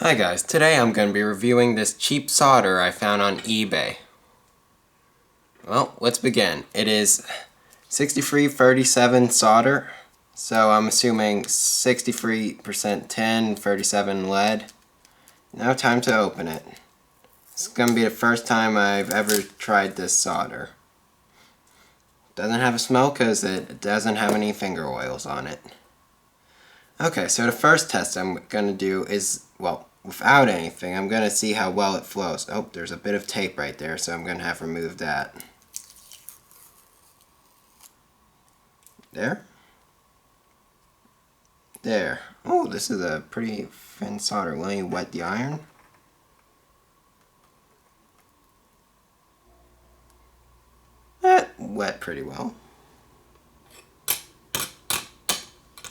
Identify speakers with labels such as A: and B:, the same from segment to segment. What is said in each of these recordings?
A: Hi guys, today I'm going to be reviewing this cheap solder I found on eBay. Well, let's begin. It is 6337 solder, so I'm assuming 63% tin, 37 lead. Now time to open it. It's going to be the first time I've ever tried this solder. Doesn't have a smell because it doesn't have any finger oils on it. Okay, so the first test I'm going to do is, well, without anything, I'm going to see how well it flows. Oh, there's a bit of tape right there, so I'm going to have to remove that. There. There. Oh, this is a pretty thin solder. Let me wet the iron. That wet pretty well.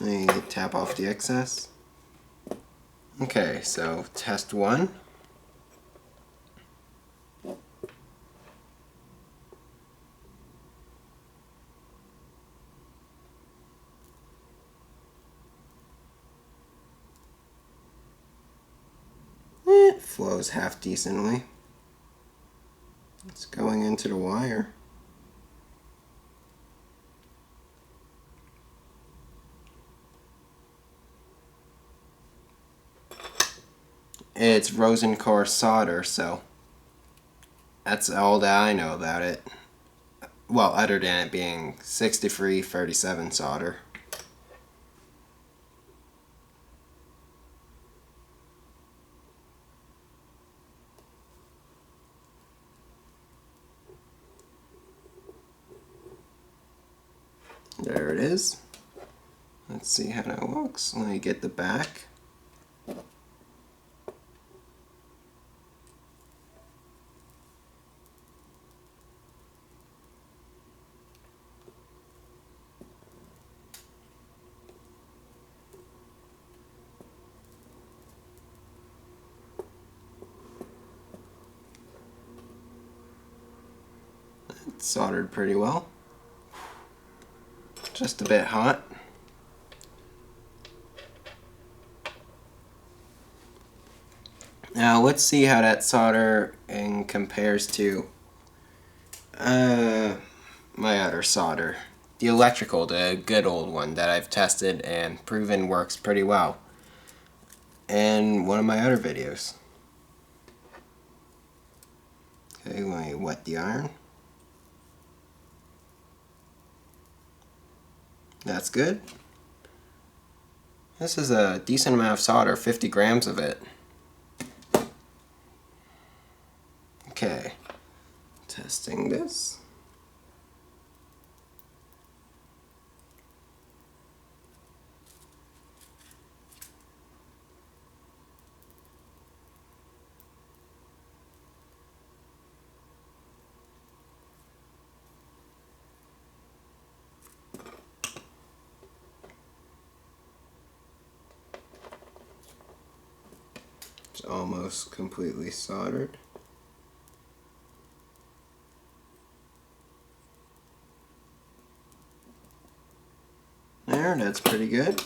A: Let me tap off the excess. Okay, so test one. It flows half decently. It's going into the wire. It's Rosencore solder, so that's all that I know about it. Well, other than it being 6337 solder. There it is. Let's see how that looks. Let me get the back. It's soldered pretty well. Just a bit hot. Now let's see how that solder compares to my other solder. The electrical, the good old one that I've tested and proven works pretty well. In one of my other videos. Okay, let me wet the iron. That's good. This is a decent amount of solder, 50 grams of it. Okay, testing this. It's almost completely soldered. There, that's pretty good.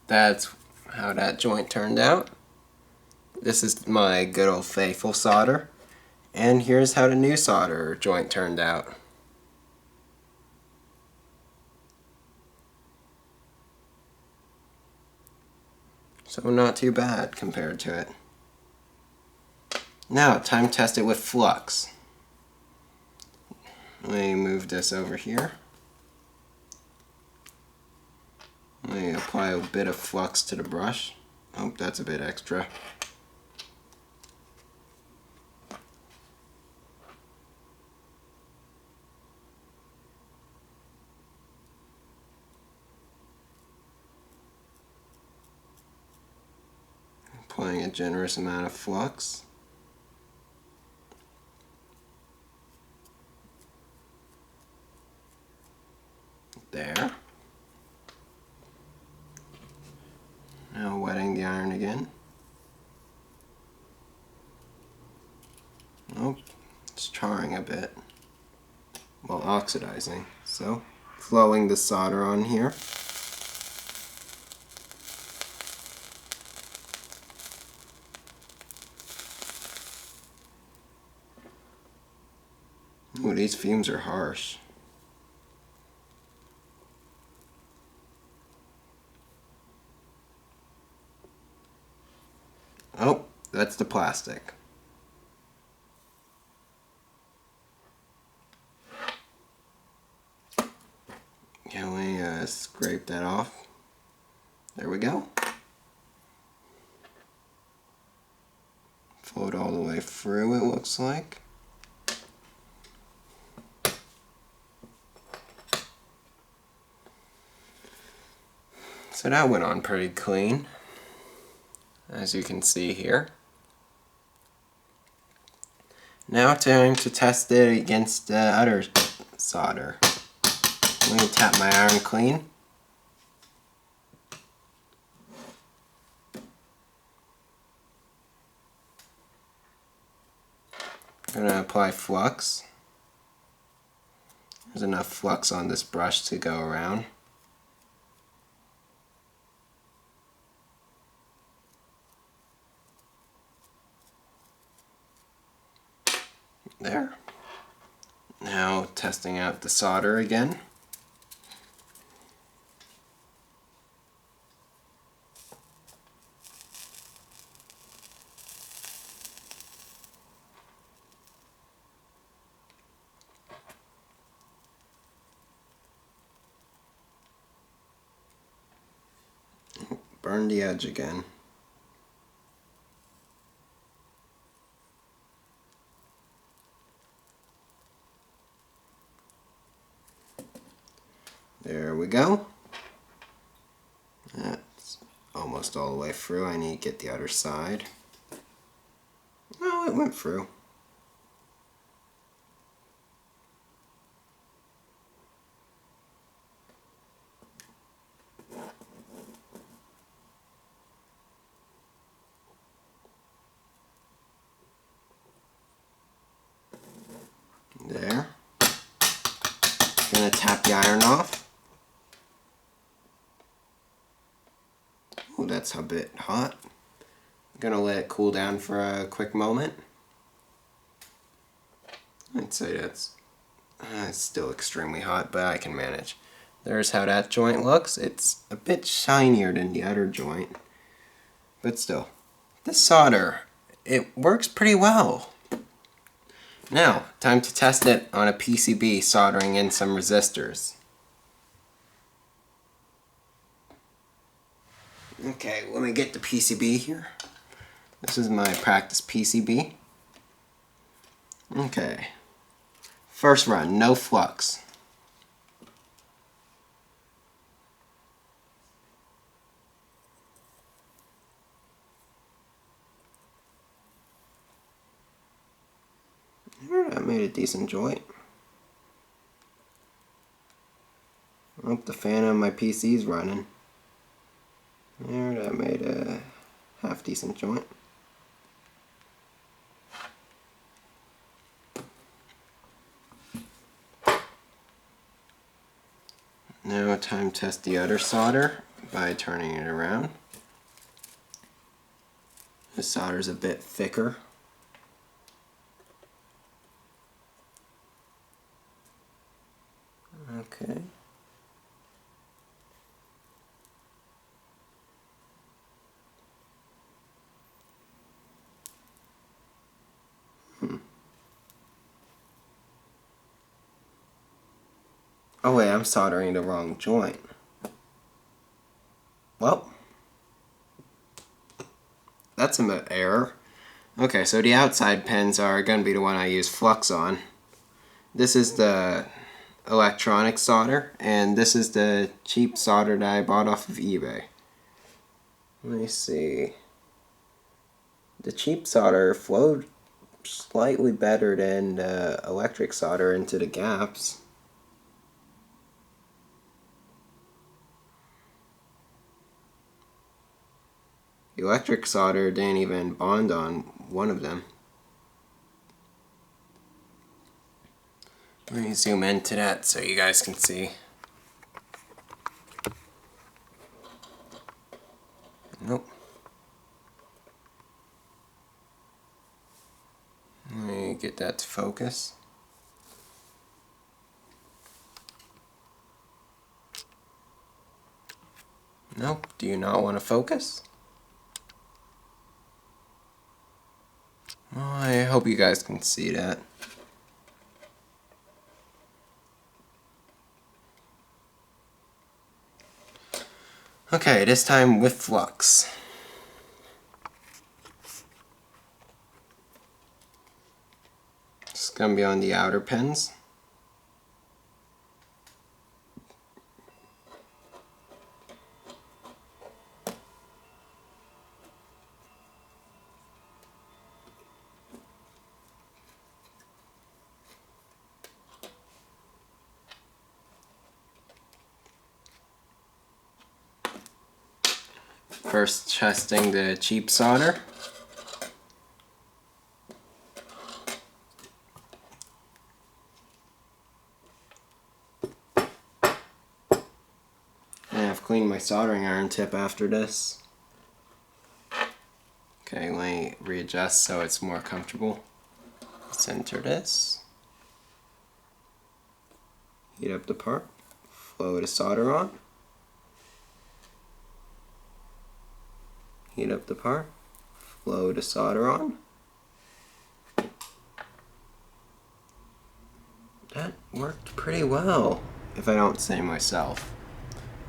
A: That's how that joint turned out. This is my good old faithful solder. And here's how the new solder joint turned out. So not too bad compared to it. Now, time to test it with flux. Let me move this over here. Let me apply a bit of flux to the brush. Oh, that's a bit extra. Applying a generous amount of flux. There. Now wetting the iron again. charring a bit while oxidizing. So, flowing the solder on here. Ooh, these fumes are harsh. Oh, that's the plastic. Can we scrape that off? There we go. Flow it all the way through, it looks like. So that went on pretty clean, as you can see here. Now time to test it against the other solder. I'm going to tap my iron clean. I'm going to apply flux. There's enough flux on this brush to go around. There. Now testing out the solder again. Burn the edge again. There we go. That's almost all the way through. I need to get the other side. Oh, it went through. There. Gonna tap the iron off. Oh, that's a bit hot. I'm gonna let it cool down for a quick moment. I'd say that's it's still extremely hot, but I can manage. There's how that joint looks. It's a bit shinier than the other joint, but still. This solder, it works pretty well. Now, time to test it on a PCB, soldering in some resistors. Okay, let me get the PCB here. This is my practice PCB. Okay. First run, no flux. That made a decent joint. Oh, the fan on my PC's running. There, that made a half decent joint. Now time to test the other solder by turning it around. This solder's a bit thicker. Okay. Oh wait, I'm soldering the wrong joint. Well, that's an error. Okay, so the outside pins are going to be the one I use flux on. This is the electronic solder, and this is the cheap solder that I bought off of eBay. Let me see. The cheap solder flowed slightly better than the electric solder into the gaps. The electric solder didn't even bond on one of them. Let me zoom into that so you guys can see. Nope. Let me get that to focus. Nope. Do you not want to focus? Well, I hope you guys can see that. Okay, this time with flux. It's going to be on the outer pins. First testing the cheap solder. And I've cleaned my soldering iron tip after this. Okay, let me readjust so it's more comfortable. Center this. Heat up the part. Flow the solder on. Heat up the part, flow the solder on. That worked pretty well, if I don't say myself.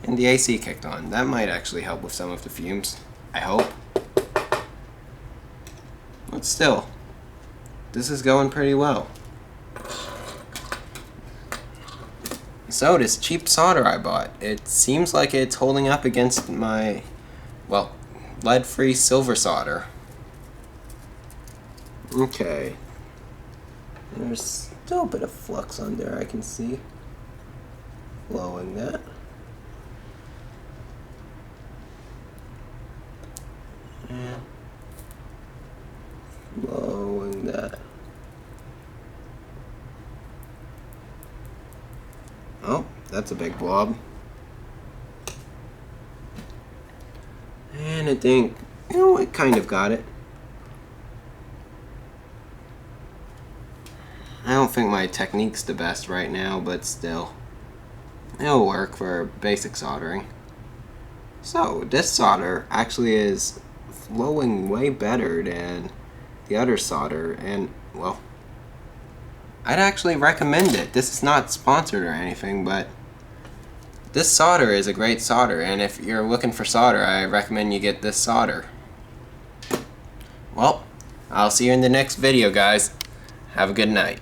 A: And the AC kicked on. That might actually help with some of the fumes, I hope. But still, this is going pretty well. So this cheap solder I bought, it seems like it's holding up against my, well, lead-free silver solder. Okay. There's still a bit of flux on there I can see. Flowing that. And flowing that. Oh, that's a big blob. And I think, you know, it kind of got it. I don't think my technique's the best right now, but still, it'll work for basic soldering. So, this solder actually is flowing way better than the other solder, and, well, I'd actually recommend it. This is not sponsored or anything, but this solder is a great solder, and if you're looking for solder, I recommend you get this solder. Well, I'll see you in the next video, guys. Have a good night.